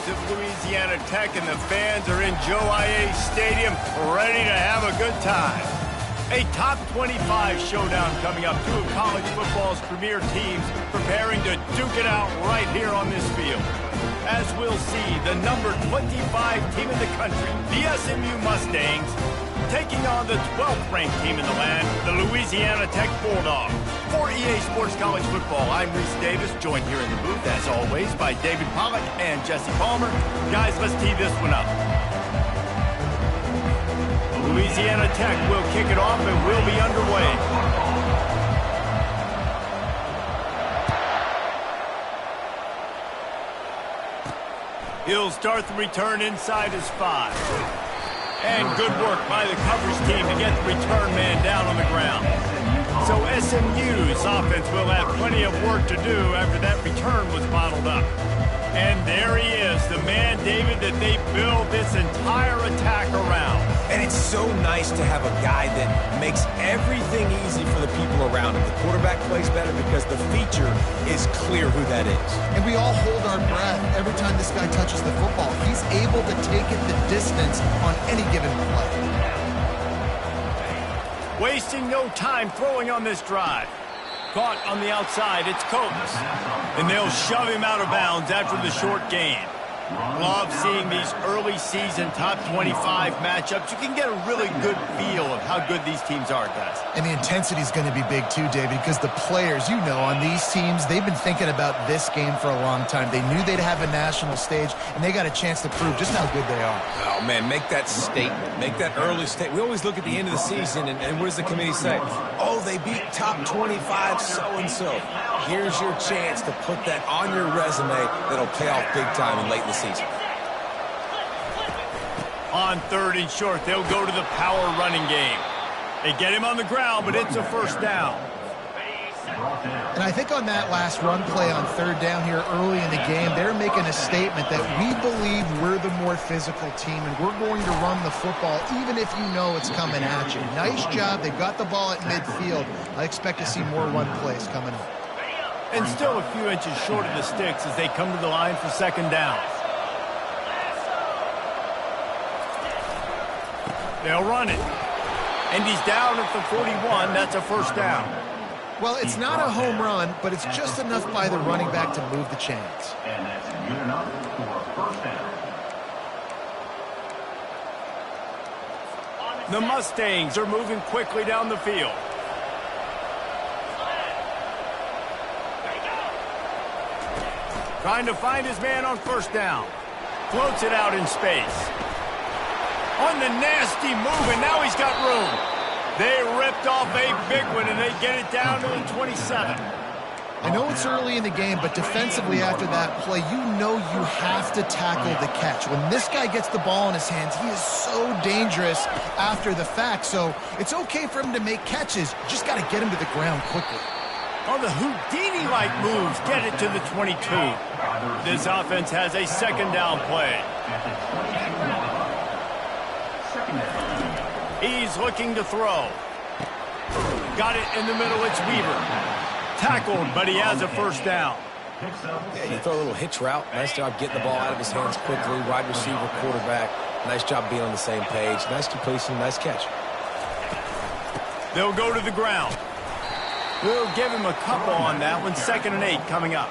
of Louisiana Tech, and the fans are in Joe I.A. Stadium ready to have a good time. A top 25 showdown coming up. Two of college football's premier teams preparing to duke it out right here on this field. As we'll see, the number 25 team in the country, the SMU Mustangs, taking on the 12th ranked team in the land, the Louisiana Tech Bulldogs. For EA Sports College Football, I'm Reese Davis, joined here in the booth, as always, by David Pollack and Jesse Palmer. Guys, let's tee this one up. Louisiana Tech will kick it off and will be underway. He'll start the return inside his 5. And good work by the coverage team to get the return man down on the ground. So SMU's offense will have plenty of work to do after that return was bottled up. And there he is, the man, David, that they build this entire attack around. And it's so nice to have a guy that makes everything easy for the people around him. The quarterback plays better because the feature is clear who that is. And we all hold our breath every time this guy touches the football. He's able to take it the distance on any given play. Wasting no time throwing on this drive. Caught on the outside, it's Coates. And they'll shove him out of bounds after the short gain. Love seeing these early season top 25 matchups. You can get a really good feel of how good these teams are, guys. And the intensity is going to be big too, David, because the players, you know, on these teams, they've been thinking about this game for a long time. They knew they'd have a national stage, and they got a chance to prove just how good they are. Oh, man, make that statement. Make that early statement. We always look at the end of the season, and what does the committee say? Oh, they beat top 25 so-and-so. Here's your chance to put that on your resume that'll pay off big time in late in the season. On 3rd and short, they'll go to the power running game. They get him on the ground, but it's a first down. And I think on that last run play on 3rd down here early in the game, they're making a statement that we believe we're the more physical team, and we're going to run the football even if you know it's coming at you. Nice job. They've got the ball at midfield. I expect to see more run plays coming up. And still a few inches short of the sticks as they come to the line for 2nd down. They'll run it. And he's down at the 41. That's a first down. Well, it's not a home run, but it's just enough by the running back to move the chains. And that's good enough for a first down. The Mustangs are moving quickly down the field. Trying to find his man on 1st down. Floats it out in space. On the nasty move, and now he's got room. They ripped off a big one, and they get it down to the 27. I know it's early in the game, but defensively after that play, you know you have to tackle the catch. When this guy gets the ball in his hands, he is so dangerous after the fact. So it's okay for him to make catches. You just got to get him to the ground quickly. On the Houdini-like moves, get it to the 22. This offense has a 2nd down play. He's looking to throw. Got it in the middle, it's Weaver. Tackled, but he has a first down. Yeah, you throw a little hitch route. Nice job getting the ball out of his hands quickly. Wide receiver, quarterback. Nice job being on the same page. Nice completion, nice catch. They'll go to the ground. We'll give him a couple on that one. 2nd and 8 coming up.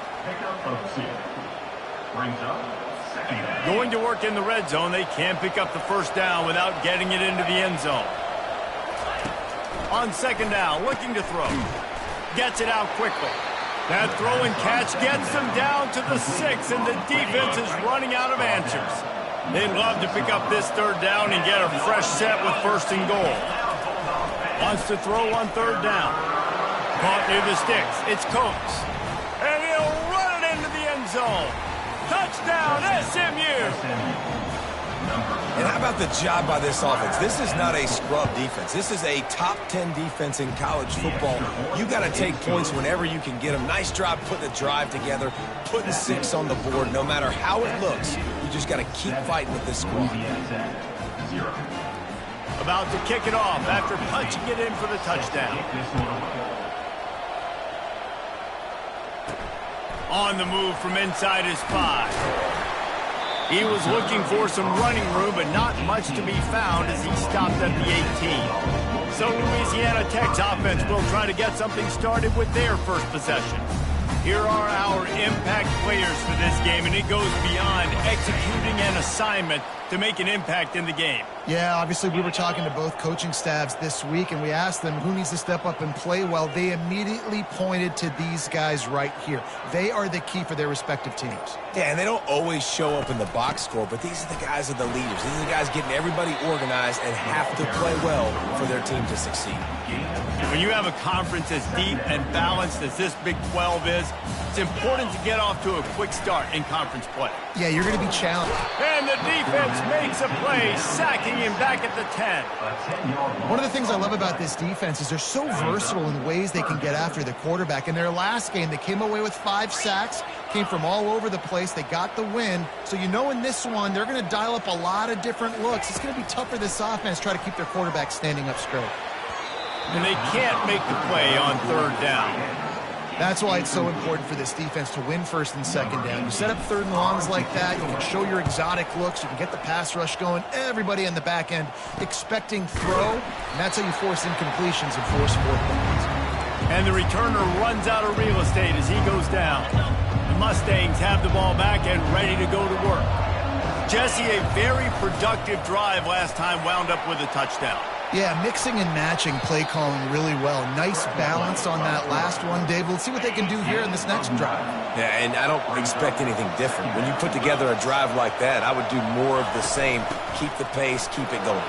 Going to work in the red zone. They can't pick up the first down without getting it into the end zone. On 2nd down, looking to throw. Gets it out quickly. That throw and catch gets them down to the 6, and the defense is running out of answers. They'd love to pick up this 3rd down and get a fresh set with 1st and goal. Wants to throw on 3rd down. Caught near the sticks. It's Coates. And he'll run it into the end zone. Touchdown, SMU! And how about the job by this offense? This is not a scrub defense. This is a top 10 defense in college football. You got to take points whenever you can get them. Nice job putting the drive together, putting 6 on the board. No matter how it looks, you just got to keep fighting with this squad. About to kick it off after punching it in for the touchdown. On the move from inside his 5. He was looking for some running room, but not much to be found as he stopped at the 18. So Louisiana Tech's offense will try to get something started with their first possession. Here are our impact players for this game, and it goes beyond executing an assignment to make an impact in the game. Yeah, obviously we were talking to both coaching staffs this week, and we asked them who needs to step up and play well. They immediately pointed to these guys right here. They are the key for their respective teams. Yeah, and they don't always show up in the box score, but these are the guys that are the leaders. These are the guys getting everybody organized and have to play well for their team to succeed. When you have a conference as deep and balanced as this Big 12 is, it's important to get off to a quick start in conference play. Yeah, you're going to be challenged. And the defense makes a play, sacking him back at the 10. One of the things I love about this defense is they're so versatile in ways they can get after the quarterback. In their last game, they came away with 5 sacks, came from all over the place. They got the win. So you know in this one, they're going to dial up a lot of different looks. It's going to be tough for this offense to try to keep their quarterback standing up straight. And they can't make the play on third down. That's why it's so important for this defense to win first and second down. You set up third and longs like that, you can show your exotic looks, you can get the pass rush going, everybody in the back end expecting throw, and that's how you force incompletions and force fourth downs. And the returner runs out of real estate as he goes down. The Mustangs have the ball back and ready to go to work. Jesse, a very productive drive last time wound up with a touchdown. Yeah, mixing and matching play calling really well. Nice balance on that last one, Dave. Let's see what they can do here in this next drive. Yeah, and I don't expect anything different. When you put together a drive like that, I would do more of the same. Keep the pace, keep it going.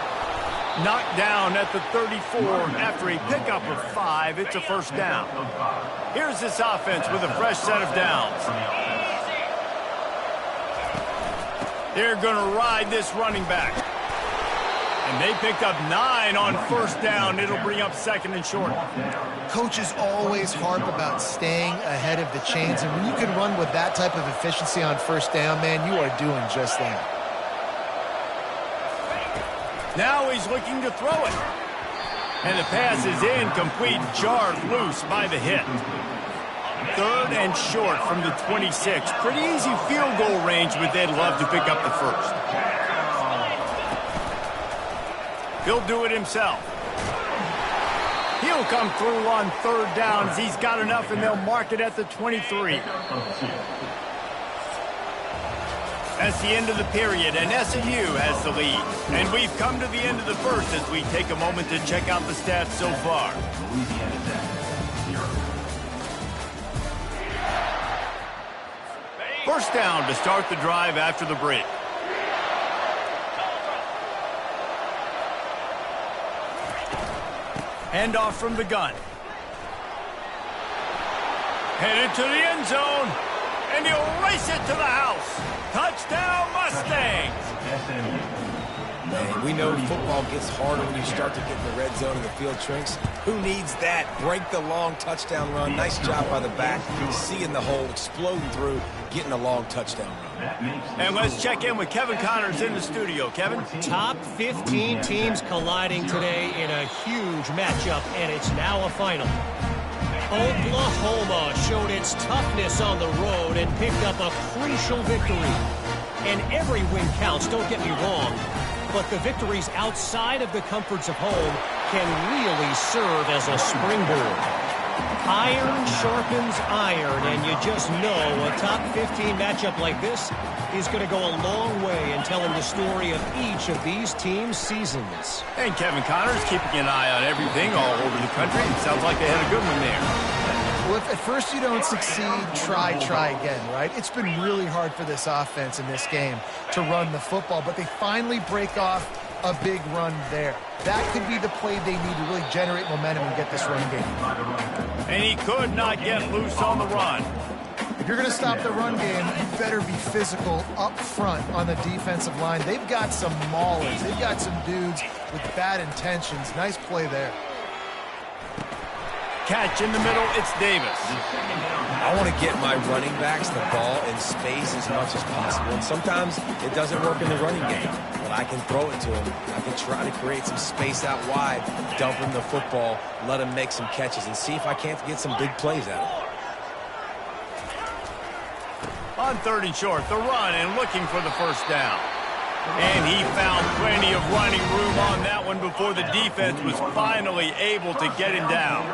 Knocked down at the 34 after a pickup of 5. It's a first down. Here's this offense with a fresh set of downs. They're going to ride this running back. And they picked up 9 on first down. It'll bring up second and short. Coaches always harp about staying ahead of the chains, and when you can run with that type of efficiency on first down, man, you are doing just that. Now he's looking to throw it. And the pass is incomplete, jarred loose by the hit. Third and short from the 26. Pretty easy field goal range, but they'd love to pick up the first. He'll do it himself. He'll come through on third downs. He's got enough, and they'll mark it at the 23. That's the end of the period, and SMU has the lead. And we've come to the end of the first as we take a moment to check out the stats so far. First down to start the drive after the break. Handoff from the gun. Headed to the end zone. And he'll race it to the house. Touchdown, Mustangs! Man, we know football gets harder when you start to get in the red zone and the field shrinks. Who needs that? Break the long touchdown run. Nice job by the back. Seeing the hole, exploding through, getting a long touchdown run. And let's check in with Kevin Connors in the studio. Kevin? Top 15 teams colliding today in a huge matchup, and it's now a final. Oklahoma showed its toughness on the road and picked up a crucial victory. And every win counts, don't get me wrong, but the victories outside of the comforts of home can really serve as a springboard. Iron sharpens iron, and you just know a top 15 matchup like this is going to go a long way in telling the story of each of these teams' seasons. And Kevin Connors keeping an eye on everything all over the country. It sounds like they had a good one there. Well, if at first you don't succeed, try again, right? It's been really hard for this offense in this game to run the football, but they finally break off a big run there. That could be the play they need to really generate momentum and get this run game. And he could not get loose on the run. If you're going to stop the run game, you better be physical up front on the defensive line. They've got some maulers. They've got some dudes with bad intentions. Nice play there. Catch in the middle, it's Davis. I want to get my running backs the ball in space as much as possible. And sometimes it doesn't work in the running game. But I can throw it to him. I can try to create some space out wide, dump him the football, let him make some catches, and see if I can't get some big plays out of him. On 3rd and short, the run and looking for the first down. And he found plenty of running room on that one before the defense was finally able to get him down.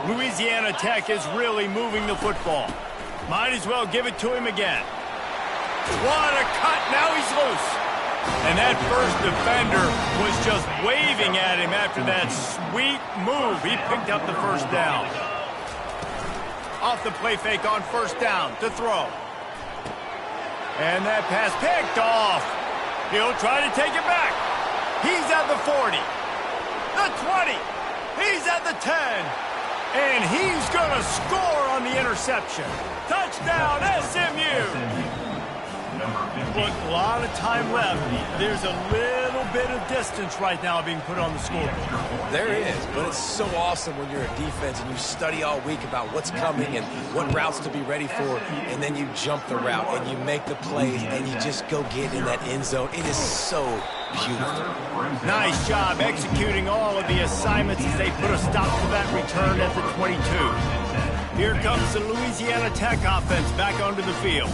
Louisiana Tech is really moving the football. Might as well give it to him again. What a cut. Now he's loose. And that first defender was just waving at him after that sweet move. He picked up the first down. Off the play fake on first down to throw. And that pass picked off. He'll try to take it back. He's at the 40. The 20. He's at the 10. And he's going to score on the interception. Touchdown, SMU. Look, a lot of time left. There's a little bit of distance right now being put on the scoreboard. There is, but it's so awesome when you're a defense and you study all week about what's coming and what routes to be ready for, and then you jump the route and you make the plays and you just go get in that end zone. It is so beautiful. Nice job executing all of the assignments as they put a stop to that return at the 22. Here comes the Louisiana Tech offense back onto the field.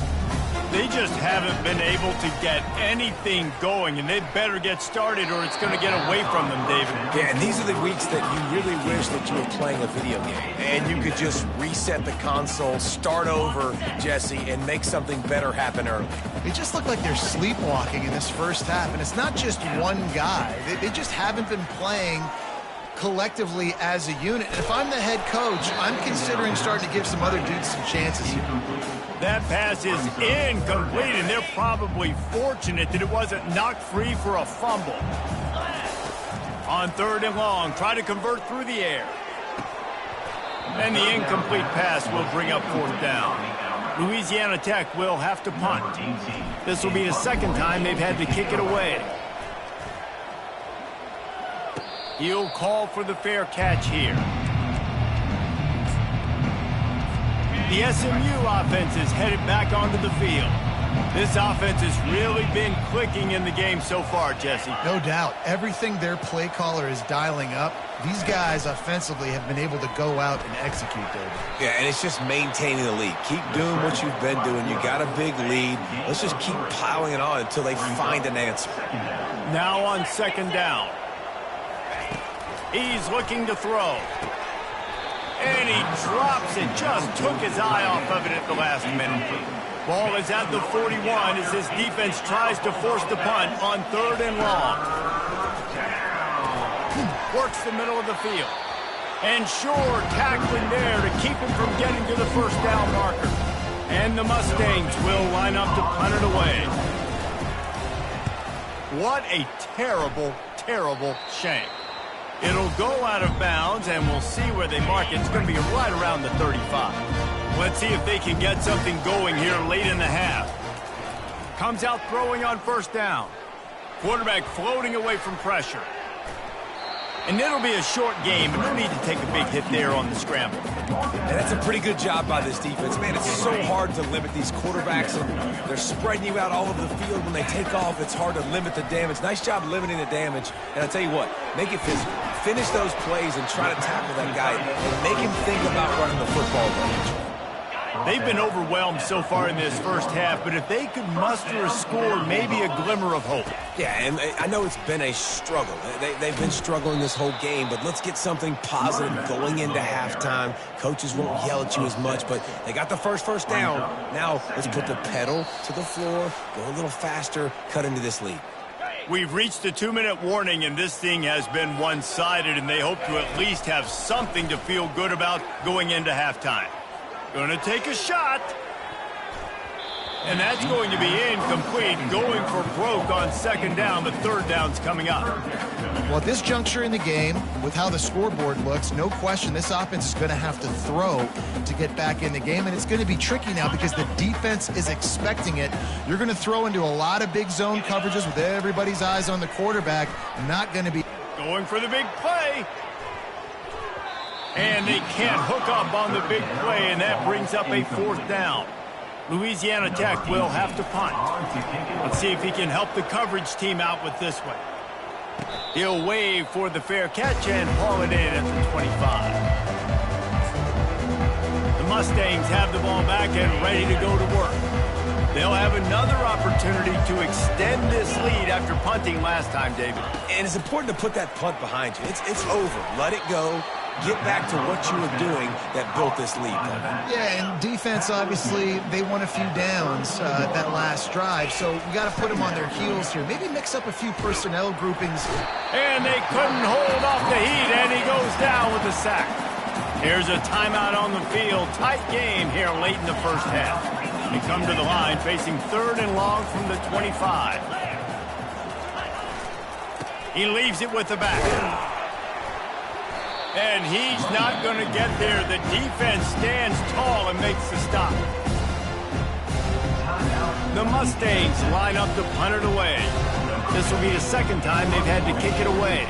They just haven't been able to get anything going, and they better get started or it's going to get away from them, David. Yeah, and these are the weeks that you really wish that you were playing a video game and you could just reset the console, start over, Jesse, and make something better happen early. They just look like they're sleepwalking in this first half, and it's not just one guy. They just haven't been playing collectively as a unit. And if I'm the head coach, I'm considering starting to give some other dudes some chances here. That pass is incomplete, and they're probably fortunate that it wasn't knocked free for a fumble. On 3rd and long, try to convert through the air. And the incomplete pass will bring up 4th down. Louisiana Tech will have to punt. This will be the second time they've had to kick it away. He'll call for the fair catch here. The SMU offense is headed back onto the field. This offense has really been clicking in the game so far, Jesse. No doubt. Everything their play caller is dialing up, these guys offensively have been able to go out and execute, David. Yeah, and it's just maintaining the lead. Keep doing what you've been doing. You got a big lead. Let's just keep piling it on until they find an answer. Now on 2nd down. He's looking to throw. And he drops it. Just took his eye off of it at the last minute. Ball is at the 41 as this defense tries to force the punt on 3rd and long. Works the middle of the field. And sure, tackling there to keep him from getting to the first down marker. And the Mustangs will line up to punt it away. What a terrible, terrible shame. It'll go out of bounds, and we'll see where they mark it. It's going to be right around the 35. Let's see if they can get something going here late in the half. Comes out throwing on 1st down. Quarterback floating away from pressure. And it'll be a short game, but no need to take a big hit there on the scramble. And that's a pretty good job by this defense. Man, it's so hard to limit these quarterbacks, and they're spreading you out all over the field. When they take off, it's hard to limit the damage. Nice job limiting the damage. And I tell you what, make it physical. Finish those plays and try to tackle that guy and make him think about running the football range. They've been overwhelmed so far in this first half, but if they could muster a score, maybe a glimmer of hope. Yeah, and I know it's been a struggle. They've been struggling this whole game, but let's get something positive going into halftime. Coaches won't yell at you as much, but they got the first down. Now let's put the pedal to the floor, go a little faster, cut into this lead. We've reached the 2-minute warning, and this thing has been one-sided, and they hope to at least have something to feel good about going into halftime. Going to take a shot. And that's going to be incomplete. Going for broke on 2nd down. The 3rd down's coming up. Well, at this juncture in the game, with how the scoreboard looks, no question this offense is going to have to throw to get back in the game. And it's going to be tricky now because the defense is expecting it. You're going to throw into a lot of big zone coverages with everybody's eyes on the quarterback. Not going to be... Going for the big play. And they can't hook up on the big play, and that brings up a 4th down. Louisiana Tech will have to punt. Let's see if he can help the coverage team out with this one. He'll wave for the fair catch and haul it in at the 25. The Mustangs have the ball back and ready to go to work. They'll have another opportunity to extend this lead after punting last time, David. And it's important to put that punt behind you. It's over. Let it go. Get back to what you were doing that built this lead. Yeah, and defense, obviously, they won a few downs that last drive, so we got to put them on their heels here. Maybe mix up a few personnel groupings. And they couldn't hold off the heat, and he goes down with a sack. Here's a timeout on the field. Tight game here late in the first half. They come to the line facing 3rd and long from the 25. He leaves it with the back. And he's not going to get there. The defense stands tall and makes the stop. The Mustangs line up to punt it away. This will be the second time they've had to kick it away.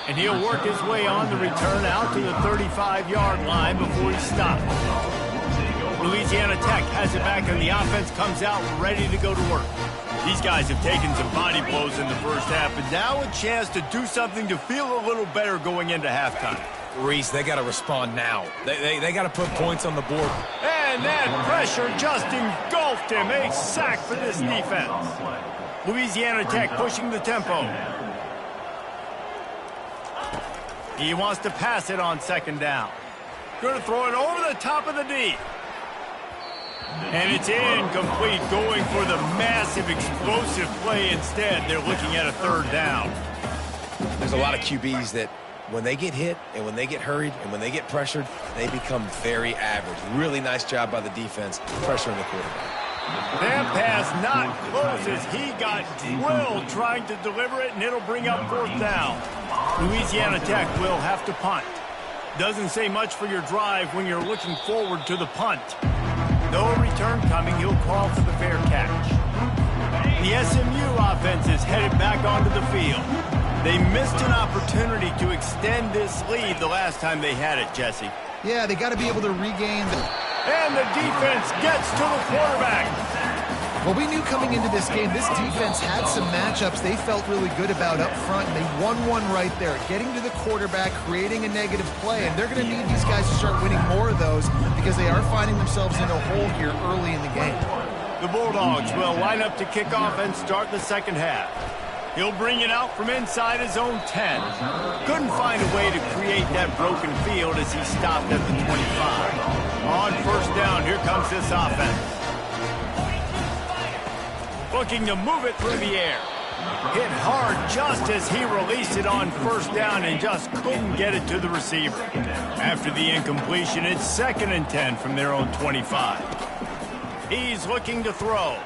And he'll work his way on the return out to the 35-yard line before he stops. Louisiana Tech has it back, and the offense comes out ready to go to work. These guys have taken some body blows in the first half, but now a chance to do something to feel a little better going into halftime. Reese, they got to respond now. They got to put points on the board. And that pressure just engulfed him. A sack for this defense. Louisiana Tech pushing the tempo. He wants to pass it on 2nd down. Going to throw it over the top of the D. And it's incomplete, going for the massive explosive play instead. They're looking at a 3rd down. There's a lot of QBs that when they get hit and when they get hurried and when they get pressured, they become very average. Really nice job by the defense pressuring the quarterback. That pass not close as he got drilled trying to deliver it, and it'll bring up 4th down. Louisiana Tech will have to punt. Doesn't say much for your drive when you're looking forward to the punt. No return coming. He'll call for the fair catch. The SMU offense is headed back onto the field. They missed an opportunity to extend this lead the last time they had it, Jesse. Yeah, they got to be able to regain the... And the defense gets to the quarterback. Well, we knew coming into this game, this defense had some matchups they felt really good about up front, and they won one right there, getting to the quarterback, creating a negative play, and they're going to need these guys to start winning more of those because they are finding themselves in a hole here early in the game. The Bulldogs will line up to kick off and start the second half. He'll bring it out from inside his own 10. Couldn't find a way to create that broken field as he stopped at the 25. On 1st down, here comes this offense. Looking to move it through the air. Hit hard just as he released it on 1st down and just couldn't get it to the receiver. After the incompletion, it's 2nd and 10 from their own 25. He's looking to throw.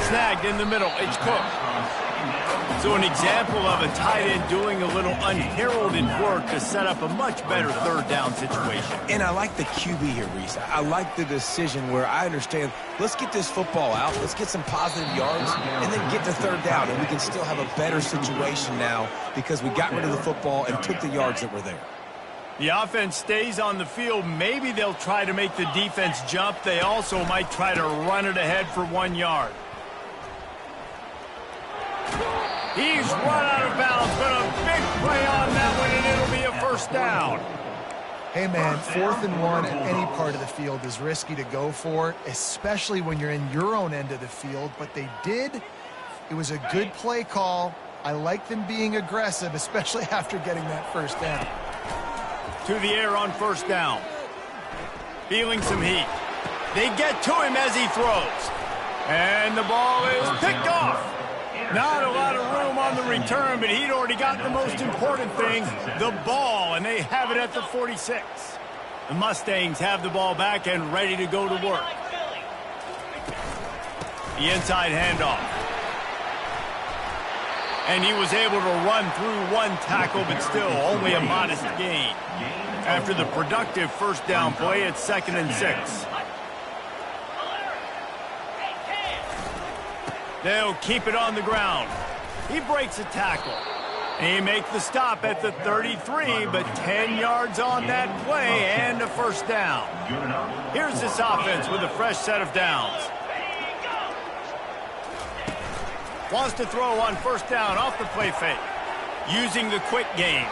Snagged in the middle. It's Cook. So an example of a tight end doing a little unheralded work to set up a much better 3rd down situation. And I like the QB here, Reese. I like the decision where I understand, let's get this football out, let's get some positive yards, and then get to 3rd down, and we can still have a better situation now because we got rid of the football and took the yards that were there. The offense stays on the field. Maybe they'll try to make the defense jump. They also might try to run it ahead for 1 yard. He's run out of bounds, but a big play on that one, and it'll be a 1st down. Hey, man, 4th and 1 at any part of the field is risky to go for, especially when you're in your own end of the field, but they did. It was a good play call. I like them being aggressive, especially after getting that 1st down. To the air on 1st down. Feeling some heat. They get to him as he throws. And the ball is picked off. Not a lot of room on the return, but he'd already got the most important thing, the ball, and they have it at the 46. The Mustangs have the ball back and ready to go to work. The inside handoff. And he was able to run through 1 tackle, but still only a modest gain. After the productive 1st down play, it's 2nd and 6. They'll keep it on the ground. He breaks a tackle. He makes the stop at the 33, but 10 yards on that play and a 1st down. Here's this offense with a fresh set of downs. Wants to throw on 1st down off the play fake. Using the quick game.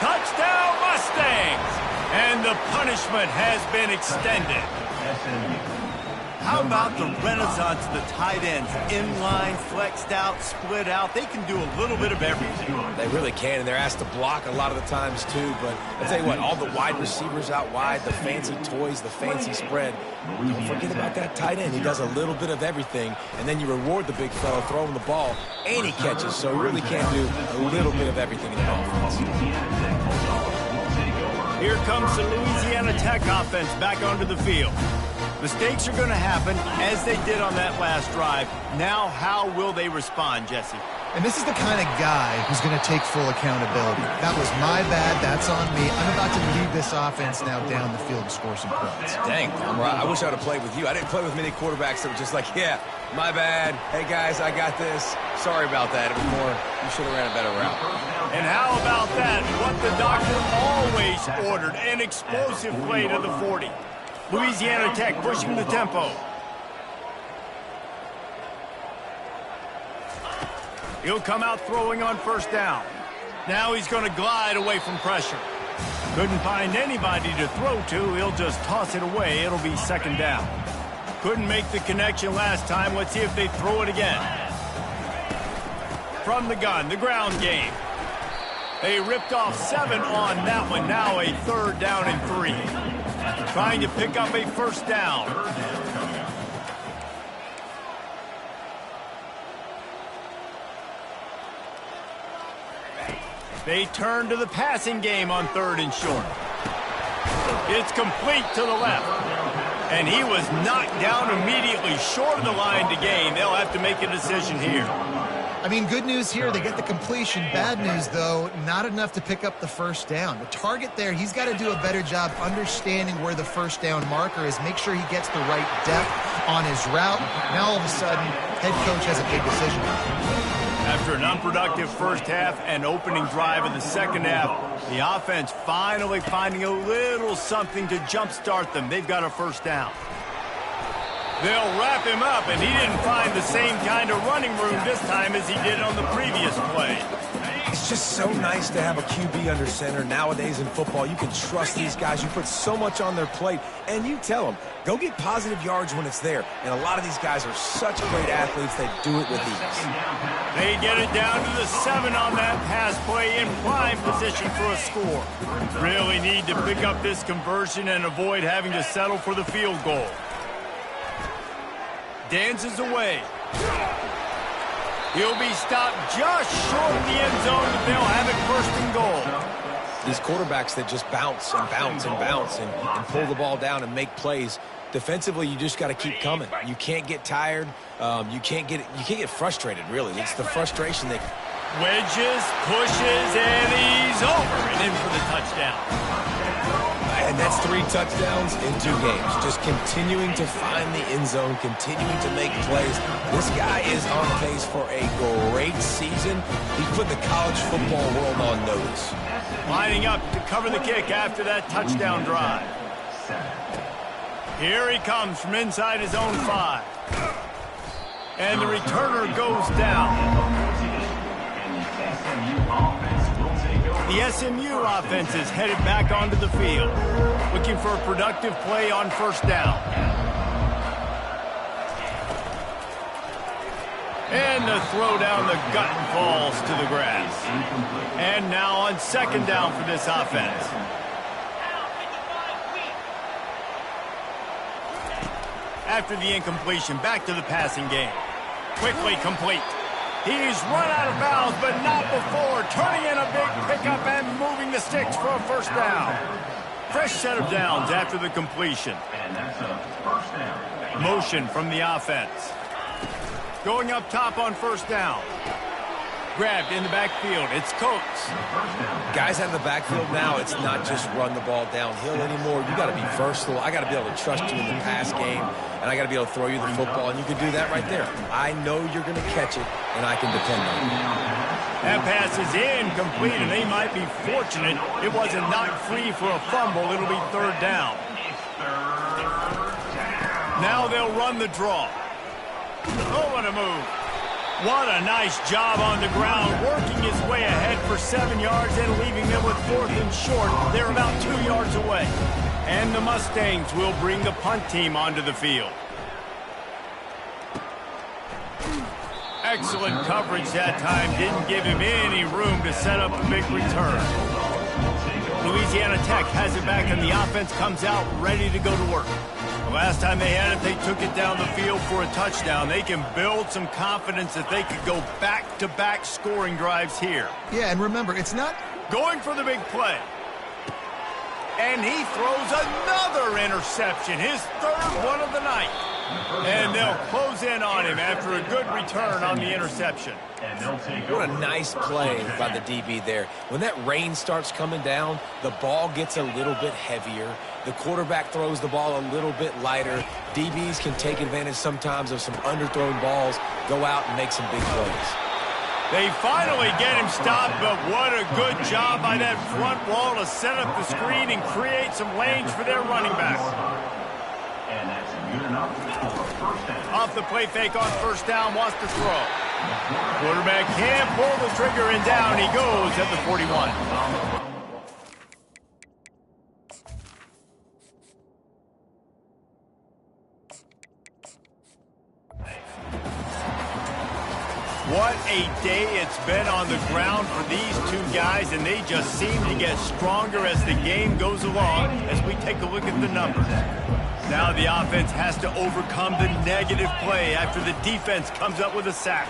Touchdown, Mustangs! And the punishment has been extended. How about the renaissance of the tight ends? Inline, flexed out, split out. They can do a little bit of everything. They really can, and they're asked to block a lot of the times, too. But I'll tell you what, all the wide receivers out wide, the fancy toys, the fancy spread. Don't forget about that tight end. He does a little bit of everything, and then you reward the big fellow throwing the ball, and he catches. So he really can do a little bit of everything in the offense. Here comes the Louisiana Tech offense back onto the field. Mistakes are going to happen, as they did on that last drive. Now, how will they respond, Jesse? And this is the kind of guy who's going to take full accountability. That was my bad. That's on me. I'm about to lead this offense now down the field and score some points. Dang, I wish I would have played with you. I didn't play with many quarterbacks that were just like, yeah, my bad. Hey, guys, I got this. Sorry about that. It was more, you should have ran a better route. And how about that? What the doctor always ordered, an explosive play to the 40. Louisiana Tech pushing the tempo. He'll come out throwing on first down. Now he's going to glide away from pressure. Couldn't find anybody to throw to. He'll just toss it away. It'll be second down. Couldn't make the connection last time. Let's see if they throw it again. From the gun, the ground game. They ripped off 7 on that one. Now a third down and 3. Trying to pick up a first down. They turn to the passing game on 3rd and short. It's complete to the left. And he was knocked down immediately short of the line to gain. They'll have to make a decision here. I mean, good news here, they get the completion. Bad news, though, not enough to pick up the first down. The target there, he's got to do a better job understanding where the first down marker is, make sure he gets the right depth on his route. Now, all of a sudden, head coach has a big decision. After an unproductive first half and opening drive in the second half, the offense finally finding a little something to jumpstart them. They've got a first down. They'll wrap him up, and he didn't find the same kind of running room this time as he did on the previous play. It's just so nice to have a QB under center. Nowadays in football, you can trust these guys. You put so much on their plate, and you tell them, go get positive yards when it's there. And a lot of these guys are such great athletes, they do it with ease. They get it down to the 7 on that pass play in prime position for a score. Really need to pick up this conversion and avoid having to settle for the field goal. Dances away. He'll be stopped just short of the end zone, but they'll have it 1st and goal. These quarterbacks that just bounce and bounce and bounce and pull the ball down and make plays, defensively, you just got to keep coming. You can't get tired. You can't get frustrated, really. It's the frustration that... Wedges, pushes, and he's over and in for the touchdown. And that's 3 touchdowns in 2 games. Just continuing to find the end zone, continuing to make plays. This guy is on pace for a great season. He put the college football world on notice. Lining up to cover the kick after that touchdown drive. Here he comes from inside his own 5. And the returner goes down. The SMU offense is headed back onto the field, looking for a productive play on first down. And the throw down the gut falls to the grass. And now on 2nd down for this offense. After the incompletion, back to the passing game. Quickly complete. He's run out of bounds, but not before. Turning in a big pickup and moving the sticks for a first down. Fresh set of downs after the completion. Motion from the offense. Going up top on first down. Grabbed in the backfield. It's Coates. Guys out of the backfield now, it's not just run the ball downhill anymore. You got to be versatile. I got to be able to trust you in the pass game, and I got to be able to throw you the football, and you can do that right there. I know you're going to catch it, and I can depend on you. That pass is incomplete, and they might be fortunate it wasn't knocked free for a fumble. It'll be 3rd down. Now they'll run the draw. Oh, what a move. What a nice job on the ground, working his way ahead for 7 yards and leaving them with 4th and short. They're about 2 yards away. And the Mustangs will bring the punt team onto the field. Excellent coverage that time. Didn't give him any room to set up a big return. Louisiana Tech has it back, and the offense comes out ready to go to work. The last time they had it, they took it down the field for a touchdown. They can build some confidence that they could go back-to-back scoring drives here. Yeah, and remember, it's not going for the big play. And he throws another interception, his 3rd one of the night. And they'll close in on him after a good return on the interception. What a nice play by the DB there. When that rain starts coming down, the ball gets a little bit heavier. The quarterback throws the ball a little bit lighter. DBs can take advantage sometimes of some underthrown balls, go out and make some big plays. They finally get him stopped, but what a good job by that front wall to set up the screen and create some lanes for their running back. And that's good enough for a first down. Off the play fake on first down, wants to throw. Quarterback can't pull the trigger, and down he goes at the 41. What a day it's been on the ground for these two guys, and they just seem to get stronger as the game goes along as we take a look at the numbers. Now the offense has to overcome the negative play after the defense comes up with a sack.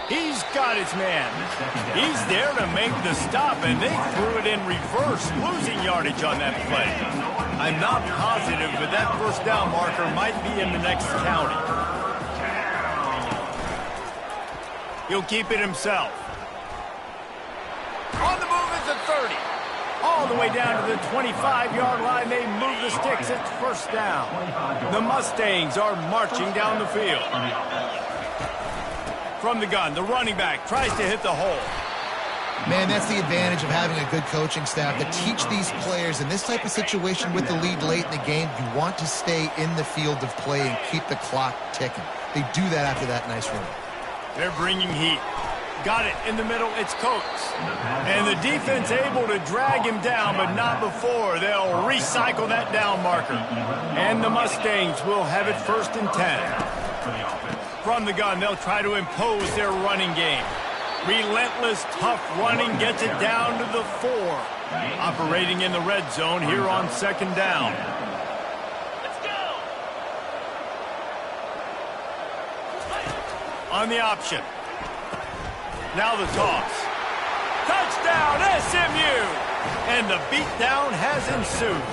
He's got his man. He's there to make the stop, and they threw it in reverse, losing yardage on that play. I'm not positive, but that first down marker might be in the next county. He'll keep it himself. On the move is the 30. All the way down to the 25-yard line. They move the sticks. It's first down. The Mustangs are marching down the field. From the gun, the running back tries to hit the hole. Man, that's the advantage of having a good coaching staff to teach these players in this type of situation with the lead late in the game. You want to stay in the field of play and keep the clock ticking. They do that after that nice run. They're bringing heat. Got it in the middle. It's Coates. And the defense able to drag him down, but not before. They'll recycle that down marker. And the Mustangs will have it 1st and 10. From the gun, they'll try to impose their running game. Relentless, tough running gets it down to the 4. Operating in the red zone here on 2nd down. On the option. Now the toss. Touchdown, SMU! And the beatdown has ensued.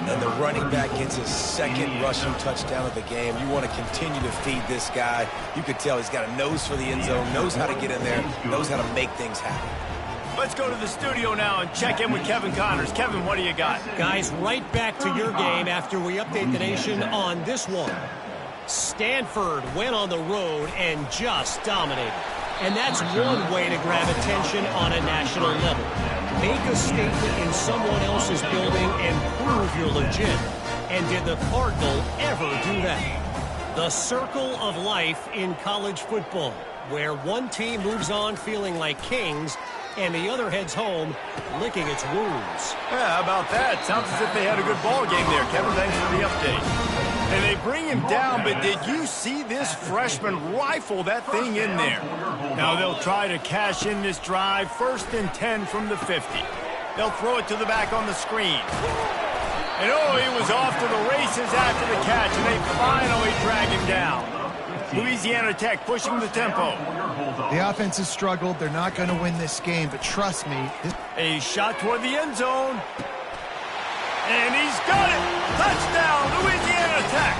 And the running back gets his 2nd rushing touchdown of the game. You want to continue to feed this guy. You could tell he's got a nose for the end zone, knows how to get in there, knows how to make things happen. Let's go to the studio now and check in with Kevin Connors. Kevin, what do you got? Guys, right back to your game after we update the nation on this one. Stanford went on the road and just dominated. And that's one way to grab attention on a national level. Make a statement in someone else's building and prove you're legit. And did the Cardinal ever do that? The circle of life in college football, where one team moves on feeling like kings and the other heads home licking its wounds. Yeah, how about that? Sounds as if they had a good ball game there. Kevin, thanks for the update. And they bring him down, but did you see this freshman rifle that thing in there? Now they'll try to cash in this drive, 1st and 10 from the 50. They'll throw it to the back on the screen. And oh, he was off to the races after the catch, and they finally drag him down. Louisiana Tech pushing the tempo. The offense has struggled. They're not going to win this game, but trust me. A shot toward the end zone. And he's got it. Touchdown, Louisiana Tech.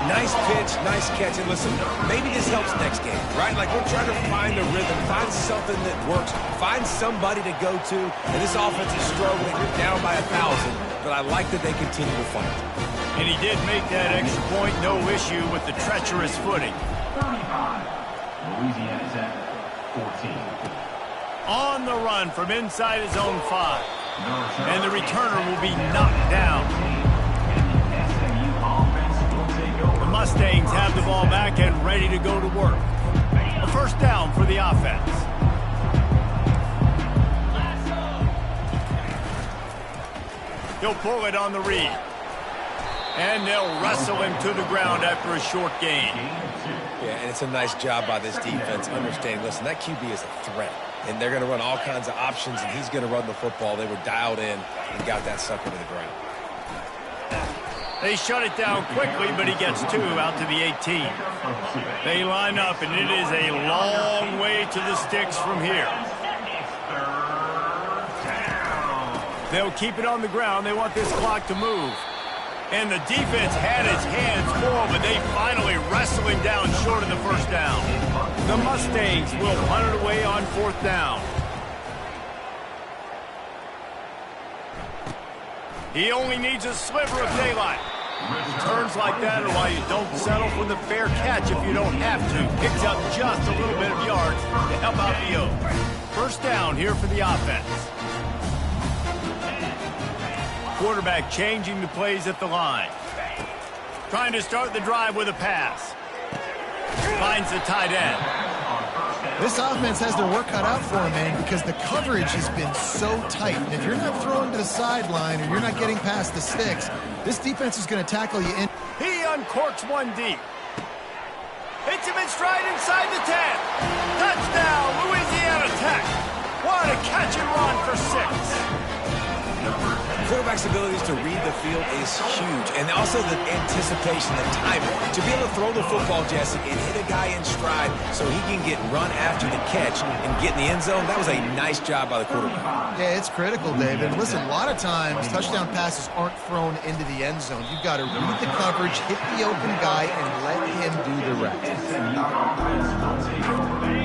Nice pitch, nice catch. And listen, maybe this helps next game, right? Like we're trying to find a rhythm, find something that works, find somebody to go to. And this offense is struggling. They're down by 1,000, but I like that they continue to fight. And he did make that extra point, no issue with the treacherous footing. 35. Louisiana Tech, 14. On the run from inside his own 5. And the returner will be knocked down. The Mustangs have the ball back and ready to go to work. A first down for the offense. He'll pull it on the read. And they'll wrestle him to the ground after a short gain. Yeah, and it's a nice job by this defense understanding, listen, that QB is a threat. And they're going to run all kinds of options, and he's going to run the football. They were dialed in and got that sucker to the ground. They shut it down quickly, but he gets 2 out to the 18. They line up, and it is a long way to the sticks from here. They'll keep it on the ground. They want this clock to move. And the defense had his hands full, but they finally wrestle him down short of the first down. The Mustangs will punt it away on 4th down. He only needs a sliver of daylight. Turns like that are why you don't settle for the fair catch if you don't have to. Picks up just a little bit of yards to help out the Oaks. First down here for the offense. Quarterback changing the plays at the line. Trying to start the drive with a pass. Finds the tight end. This offense has their work cut out for them, man, because the coverage has been so tight. And if you're not throwing to the sideline or you're not getting past the sticks, this defense is going to tackle you in. He uncorks one deep. Hits him in stride inside the 10. Touchdown, Louisiana Tech. What a catch and run for 6. Quarterback's abilities to read the field is huge, and also the anticipation, the timing. To be able to throw the football, Jesse, and hit a guy in stride so he can get run after the catch and get in the end zone, that was a nice job by the quarterback. Yeah, it's critical, David. Listen, a lot of times touchdown passes aren't thrown into the end zone. You've got to read the coverage, hit the open guy, and let him do the rest.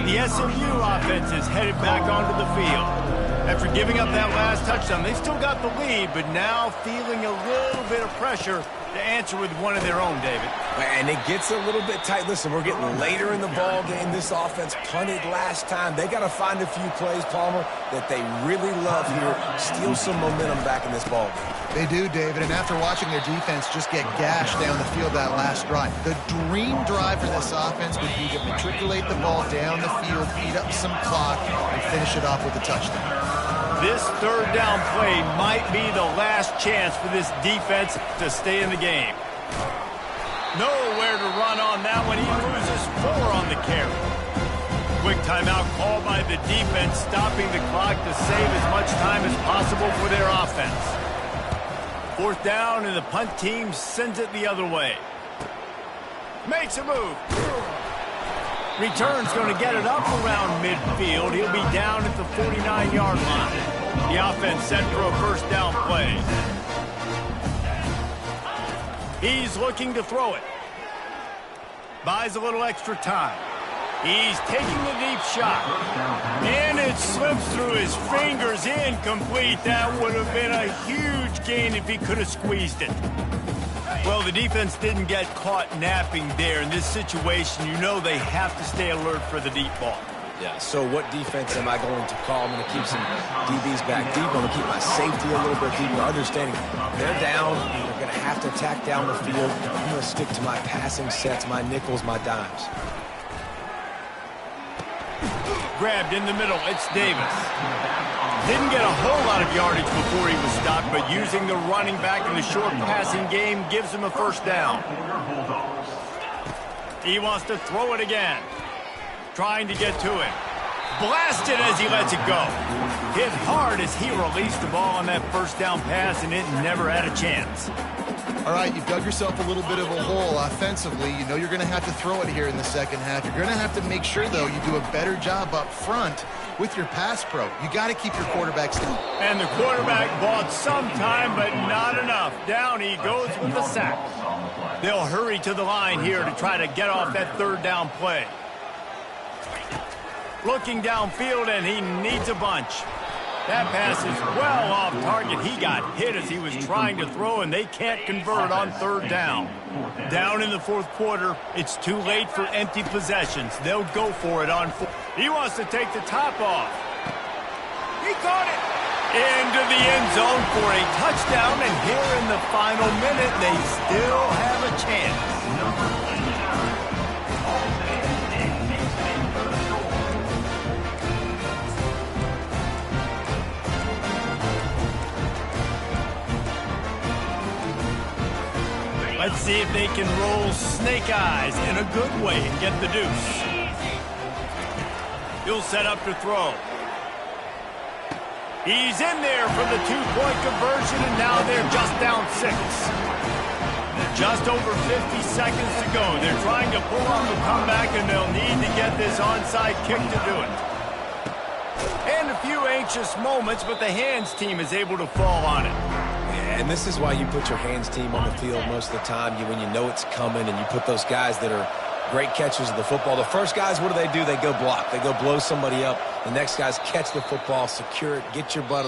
The SMU offense is headed back onto the field. After giving up that last touchdown, they've still got the lead, but now feeling a little bit of pressure to answer with one of their own, David. And it gets a little bit tight. Listen, we're getting later in the ball game. This offense punted last time. They got to find a few plays, Palmer, that they really love here. Steal some momentum back in this ball game. They do, David, and after watching their defense just get gashed down the field that last drive, the dream drive for this offense would be to matriculate the ball down the field, eat up some clock, and finish it off with a touchdown. This third down play might be the last chance for this defense to stay in the game. Nowhere to run on that one. He loses 4 on the carry. Quick timeout called by the defense, stopping the clock to save as much time as possible for their offense. 4th down, and the punt team sends it the other way. Makes a move. Return's going to get it up around midfield. He'll be down at the 49-yard line. The offense set for a first down play. He's looking to throw it. Buys a little extra time. He's taking the deep shot. And it slips through his fingers, incomplete. That would have been a huge gain if he could have squeezed it. Well, the defense didn't get caught napping there. In this situation, you know they have to stay alert for the deep ball. Yeah, so what defense am I going to call? I'm going to keep some DBs back deep. I'm going to keep my safety a little bit deeper, understanding they're down. They're going to have to attack down the field. I'm going to stick to my passing sets, my nickels, my dimes. Grabbed in the middle, it's Davis. Didn't get a whole lot of yardage before he was stopped, but using the running back in the short passing game gives him a first down. He wants to throw it again. Trying to get to it. Blasted as he lets it go. Hit hard as he released the ball on that first down pass, and it never had a chance. All right, you've dug yourself a little bit of a hole offensively. You know you're going to have to throw it here in the second half. You're going to have to make sure, though, you do a better job up front with your pass pro. You got to keep your quarterback still. And the quarterback bought some time, but not enough. Down he goes with the sack. They'll hurry to the line here to try to get off that third down play. Looking downfield, and he needs a bunch. That pass is well off target. He got hit as he was trying to throw, and they can't convert on third down. Down in the fourth quarter, it's too late for empty possessions. They'll go for it on fourth. He wants to take the top off. He caught it. Into the end zone for a touchdown, and here in the final minute, they still have a chance. Let's see if they can roll snake eyes in a good way and get the deuce. He'll set up to throw. He's in there for the two-point conversion, and now they're just down 6. Just over 50 seconds to go. They're trying to pull off a comeback, and they'll need to get this onside kick to do it. And a few anxious moments, but the hands team is able to fall on it. And this is why you put your hands team on the field most of the time. When you know it's coming, and you put those guys that are great catchers of the football. The first guys, what do? They go block. They go blow somebody up. The next guys catch the football, secure it, get your butt